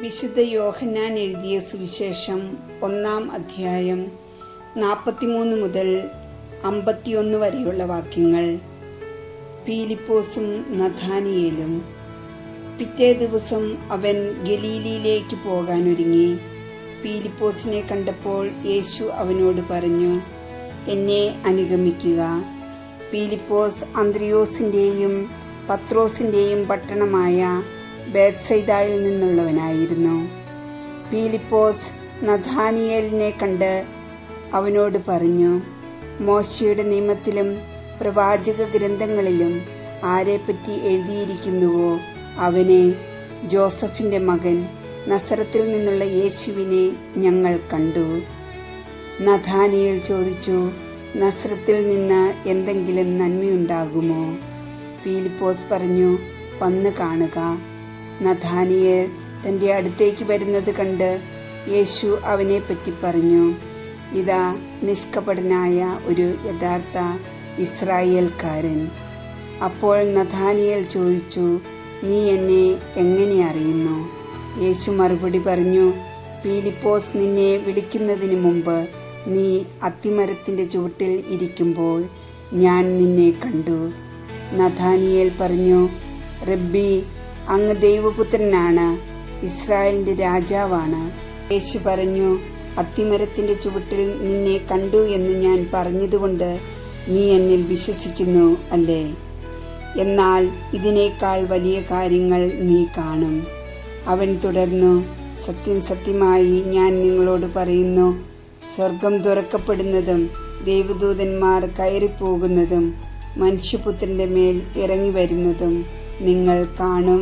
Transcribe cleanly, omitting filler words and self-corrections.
വിശുദ്ധ യോഹന്നാൻ എഴുതിയ സുവിശേഷം 1-ാം അധ്യായം 43 മുതൽ 51 വരെയുള്ള വാക്യങ്ങൾ. പീലിപ്പോസും നഥാനിയേലും. പിറ്റേ ദിവസം അവൻ ഗലീലയിലേക്ക് പോകാനൊരുങ്ങി. പീലിപ്പോസിനെ കണ്ടപ്പോൾ യേശു അവനോട് പറഞ്ഞു, എന്നെ അനുഗമിക്കുക. പീലിപ്പോസ് അന്ത്രയോസിൻ്റെയും പത്രോസിൻ്റെയും പട്ടണമായ ബേത്സയിദായിൽ നിന്നുള്ളവനായിരുന്നു. പീലിപ്പോസ് നഥാനിയേലിനെ കണ്ട് അവനോട് പറഞ്ഞു, മോശയുടെ നിയമത്തിലും പ്രവാചക ഗ്രന്ഥങ്ങളിലും ആരെപ്പറ്റി എഴുതിയിരിക്കുന്നുവോ അവനെ, ജോസഫിൻ്റെ മകൻ നസറത്തിൽ നിന്നുള്ള യേശുവിനെ ഞങ്ങൾ കണ്ടു. നഥാനിയേൽ ചോദിച്ചു, നസറത്തിൽ നിന്ന് എന്തെങ്കിലും നന്മയുണ്ടാകുമോ? പീലിപ്പോസ് പറഞ്ഞു, വന്ന് കാണുക. നഥാനിയേൽ തൻ്റെ അടുത്തേക്ക് വരുന്നത് കണ്ട് യേശു അവനെപ്പറ്റി പറഞ്ഞു, ഇതാ നിഷ്കപടനായ ഒരു യഥാർത്ഥ ഇസ്രായേൽക്കാരൻ. അപ്പോൾ നഥാനിയേൽ ചോദിച്ചു, നീ എന്നെ എങ്ങനെ അറിയുന്നു? യേശു മറുപടി പറഞ്ഞു, പീലിപ്പോസ് നിന്നെ വിളിക്കുന്നതിന് മുമ്പ് നീ അത്തിമരത്തിൻ്റെ ചുവട്ടിൽ ഇരിക്കുമ്പോൾ ഞാൻ നിന്നെ കണ്ടു. നഥാനിയേൽ പറഞ്ഞു, റബ്ബി, അങ്ങ് ദൈവപുത്രനാണ്, ഇസ്രായേലിൻ്റെ രാജാവാണ്. യേശു പറഞ്ഞു, അത്തിമരത്തിൻ്റെ ചുവട്ടിൽ നിന്നെ കണ്ടു എന്ന് ഞാൻ പറഞ്ഞതുകൊണ്ട് നീ എന്നിൽ വിശ്വസിക്കുന്നു അല്ലേ? എന്നാൽ ഇതിനേക്കാൾ വലിയ കാര്യങ്ങൾ നീ കാണും. അവൻ തുടർന്നു, സത്യം സത്യമായി ഞാൻ നിങ്ങളോട് പറയുന്നു, സ്വർഗം തുറക്കപ്പെടുന്നതും ദൈവദൂതന്മാർ കയറിപ്പോകുന്നതും മനുഷ്യപുത്രൻ്റെ മേൽ ഇറങ്ങി വരുന്നതും നിങ്ങൾ കാണും.